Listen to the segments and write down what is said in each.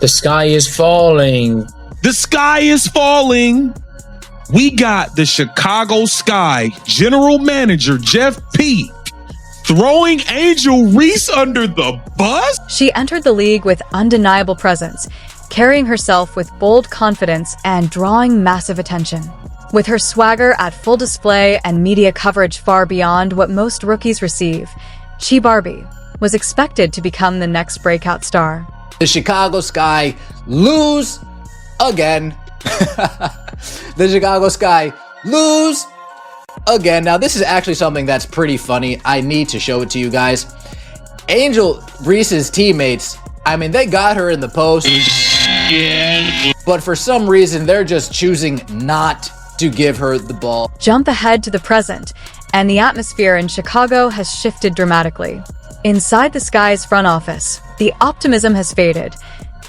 The sky is falling. The sky is falling. We got the Chicago Sky general manager, Jeff P., throwing Angel Reese under the bus? She entered the league with undeniable presence, carrying herself with bold confidence and drawing massive attention. With her swagger at full display and media coverage far beyond what most rookies receive, Wnba was expected to become the next breakout star. The Chicago Sky lose again. The Chicago Sky lose again. Now, this is actually something that's pretty funny. I need to show it to you guys. Angel Reese's teammates, I mean, they got her in the post, but for some reason, they're just choosing not to give her the ball. Jump ahead to the present, and the atmosphere in Chicago has shifted dramatically. Inside the Sky's front office, the optimism has faded.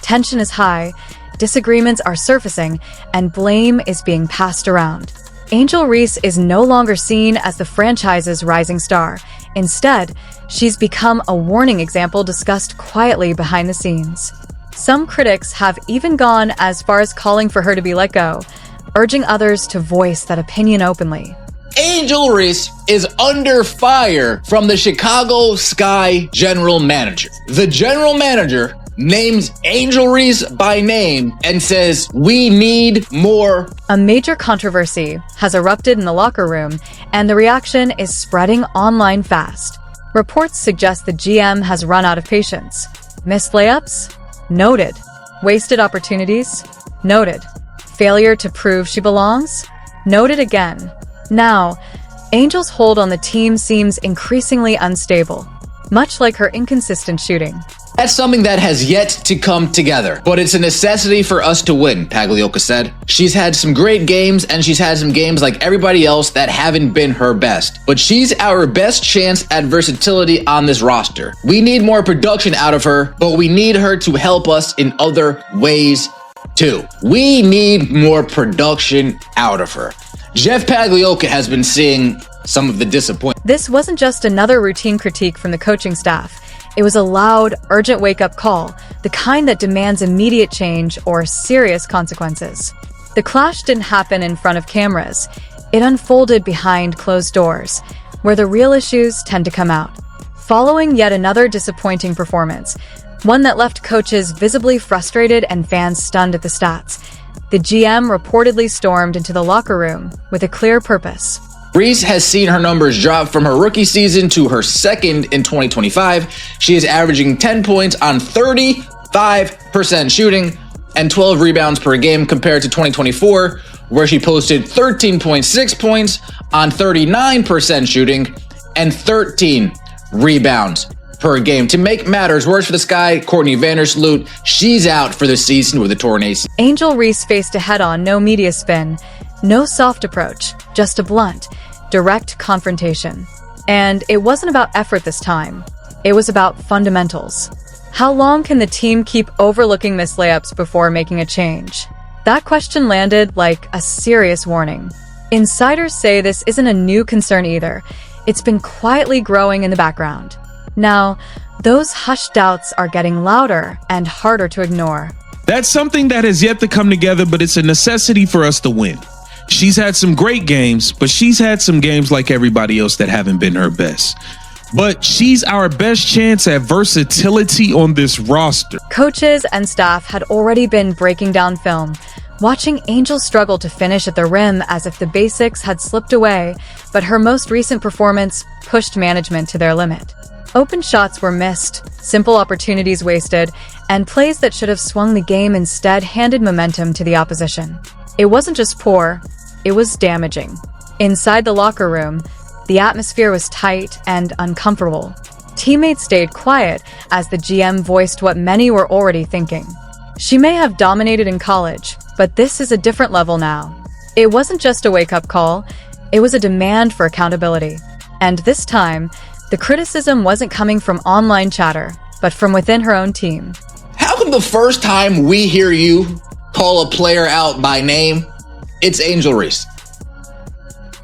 Tension is high, disagreements are surfacing, and blame is being passed around. Angel Reese is no longer seen as the franchise's rising star. Instead, she's become a warning example discussed quietly behind the scenes. Some critics have even gone as far as calling for her to be let go, urging others to voice that opinion openly. Angel Reese is under fire from the Chicago Sky general manager. The general manager names Angel Reese by name and says, "We need more." A major controversy has erupted in the locker room, and the reaction is spreading online fast. Reports suggest the GM has run out of patience. Missed layups? Noted. Wasted opportunities? Noted. Failure to prove she belongs? Noted again. Now, Angel's hold on the team seems increasingly unstable, much like her inconsistent shooting. That's something that has yet to come together, but it's a necessity for us to win, Pagliuca said. She's had some great games, and she's had some games like everybody else that haven't been her best. But she's our best chance at versatility on this roster. We need more production out of her, but we need her to help us in other ways too. We need more production out of her. Jeff Pagliuca has been seeing some of the disappointment. This wasn't just another routine critique from the coaching staff. It was a loud, urgent wake-up call, the kind that demands immediate change or serious consequences. The clash didn't happen in front of cameras. It unfolded behind closed doors, where the real issues tend to come out. Following yet another disappointing performance, one that left coaches visibly frustrated and fans stunned at the stats, the GM reportedly stormed into the locker room with a clear purpose. Reese has seen her numbers drop from her rookie season to her second in 2025. She is averaging 10 points on 35% shooting and 12 rebounds per game compared to 2024, where she posted 13.6 points on 39% shooting and 13 rebounds per game. To make matters worse for the Sky, Courtney Vandersloot, she's out for the season with a torn ACL. Angel Reese faced a head-on, no media spin, no soft approach, just a blunt, direct confrontation. And it wasn't about effort this time. It was about fundamentals. How long can the team keep overlooking missed layups before making a change? That question landed like a serious warning. Insiders say this isn't a new concern either. It's been quietly growing in the background. Now, those hushed doubts are getting louder and harder to ignore. That's something that has yet to come together, but it's a necessity for us to win. She's had some great games, but she's had some games like everybody else that haven't been her best. But she's our best chance at versatility on this roster. Coaches and staff had already been breaking down film, watching Angel struggle to finish at the rim as if the basics had slipped away, but her most recent performance pushed management to their limit. Open shots were missed, simple opportunities wasted, and plays that should have swung the game instead handed momentum to the opposition. It wasn't just poor, it was damaging. Inside the locker room, the atmosphere was tight and uncomfortable. Teammates stayed quiet as the GM voiced what many were already thinking. She may have dominated in college, but this is a different level now. It wasn't just a wake-up call, it was a demand for accountability. And this time, the criticism wasn't coming from online chatter, but from within her own team. How come the first time we hear you call a player out by name, it's Angel Reese?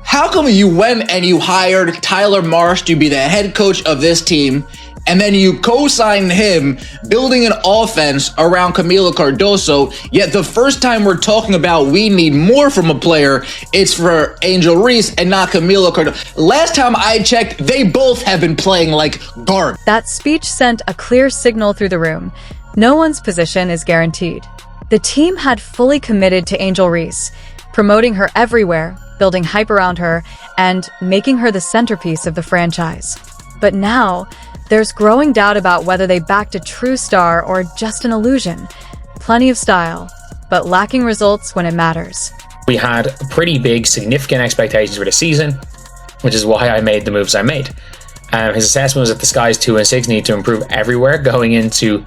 How come you went and you hired Tyler Marsh to be the head coach of this team, and then you co-sign him building an offense around Camila Cardoso, yet the first time we're talking about we need more from a player, it's for Angel Reese and not Camila Cardoso. Last time I checked, they both have been playing like garbage. That speech sent a clear signal through the room. No one's position is guaranteed. The team had fully committed to Angel Reese, promoting her everywhere, building hype around her, and making her the centerpiece of the franchise. But now, there's growing doubt about whether they backed a true star or just an illusion. Plenty of style, but lacking results when it matters. We had pretty big, significant expectations for the season, which is why I made the moves I made. His assessment was that the Sky's 2 and 6 need to improve everywhere going into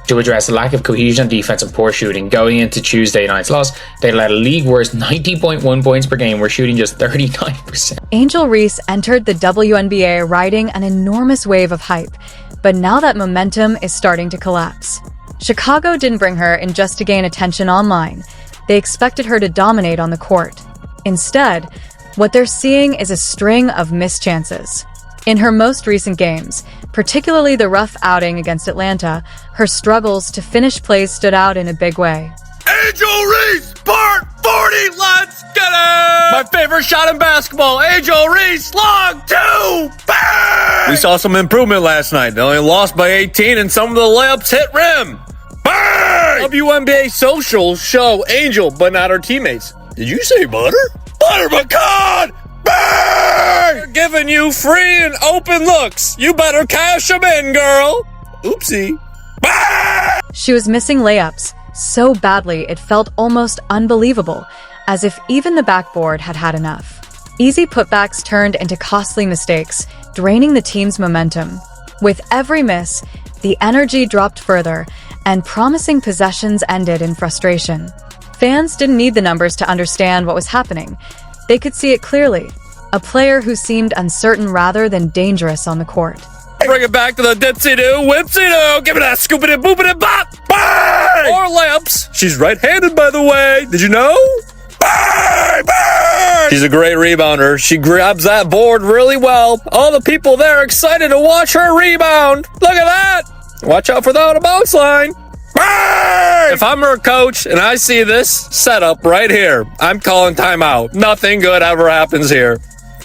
to address the lack of cohesion on defense and poor shooting. Going into Tuesday night's loss, they let a league worst 90.1 points per game. We're shooting just 39%. Angel Reese entered the WNBA riding an enormous wave of hype, but now that momentum is starting to collapse. Chicago didn't bring her in just to gain attention online. They expected her to dominate on the court. Instead, what they're seeing is a string of missed chances. In her most recent games, particularly the rough outing against Atlanta, her struggles to finish plays stood out in a big way. Angel Reese, part 40, let's get it! My favorite shot in basketball, Angel Reese, long two, bang! We saw some improvement last night. They only lost by 18 and some of the layups hit rim. Bang! WNBA socials show Angel, but not her teammates. Did you say butter? Butter pecan! Bang! They're giving you free and open looks. You better cash them in, girl. Oopsie. Bang! She was missing layups so badly it felt almost unbelievable, as if even the backboard had had enough. Easy putbacks turned into costly mistakes, draining the team's momentum. With every miss, the energy dropped further, and promising possessions ended in frustration. Fans didn't need the numbers to understand what was happening. They could see it clearly. A player who seemed uncertain rather than dangerous on the court. Bring it back to the dipsy-doo, whipsy-doo. Give me that scoopity-boopity-bop. Bang! Or layups. She's right-handed, by the way. Did you know? Bang! Bang! She's a great rebounder. She grabs that board really well. All the people there are excited to watch her rebound. Look at that. Watch out for the out-of-bounds line. Bang! If I'm her coach and I see this setup right here, I'm calling timeout. Nothing good ever happens here.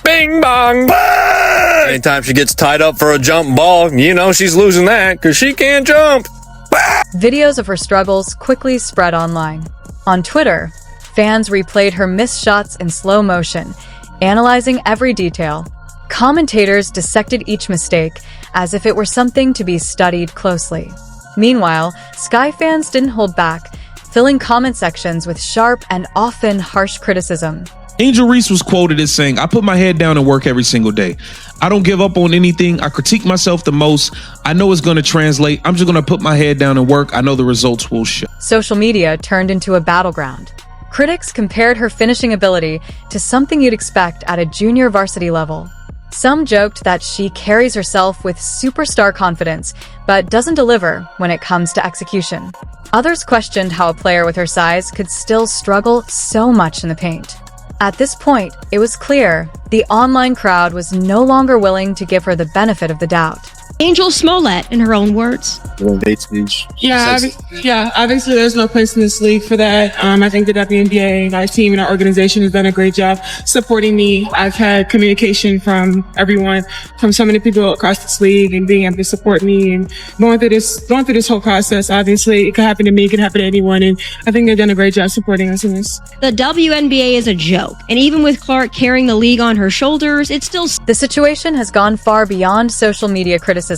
Bing bong. Bang! Anytime she gets tied up for a jump ball, you know she's losing that because she can't jump. Bang! Videos of her struggles quickly spread online. On Twitter, fans replayed her missed shots in slow motion, analyzing every detail. Commentators dissected each mistake as if it were something to be studied closely. Meanwhile, Sky fans didn't hold back, filling comment sections with sharp and often harsh criticism. Angel Reese was quoted as saying, "I put my head down and work every single day. I don't give up on anything. I critique myself the most. I know it's going to translate. I'm just going to put my head down and work. I know the results will show." Social media turned into a battleground. Critics compared her finishing ability to something you'd expect at a junior varsity level. Some joked that she carries herself with superstar confidence, but doesn't deliver when it comes to execution. Others questioned how a player with her size could still struggle so much in the paint. At this point, it was clear the online crowd was no longer willing to give her the benefit of the doubt. Angel Smollett, in her own words. Yeah, obviously there's no place in this league for that. I think the WNBA, our team and our organization has done a great job supporting me. I've had communication from everyone, from so many people across this league, and being able to support me and going through this whole process. Obviously, it could happen to me, it could happen to anyone, and I think they've done a great job supporting us in this. The WNBA is a joke, and even with Clark carrying the league on her shoulders, it's still... The situation has gone far beyond social media criticism.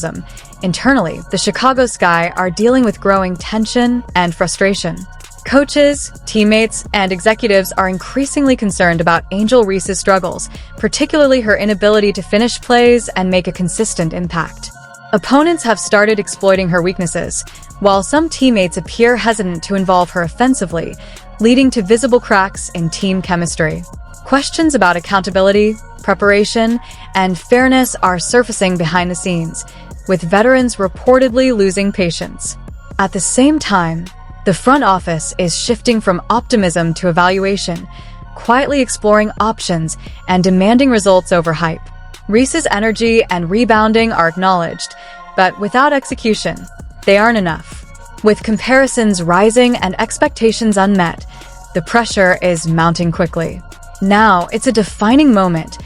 Internally, the Chicago Sky are dealing with growing tension and frustration. Coaches, teammates, and executives are increasingly concerned about Angel Reese's struggles, particularly her inability to finish plays and make a consistent impact. Opponents have started exploiting her weaknesses, while some teammates appear hesitant to involve her offensively, leading to visible cracks in team chemistry. Questions about accountability, preparation, and fairness are surfacing behind the scenes, with veterans reportedly losing patience. At the same time, the front office is shifting from optimism to evaluation, quietly exploring options and demanding results over hype. Reese's energy and rebounding are acknowledged, but without execution, they aren't enough. With comparisons rising and expectations unmet, the pressure is mounting quickly. Now, it's a defining moment.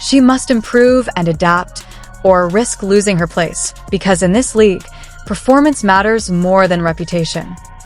She must improve and adapt, or risk losing her place, because in this league, performance matters more than reputation.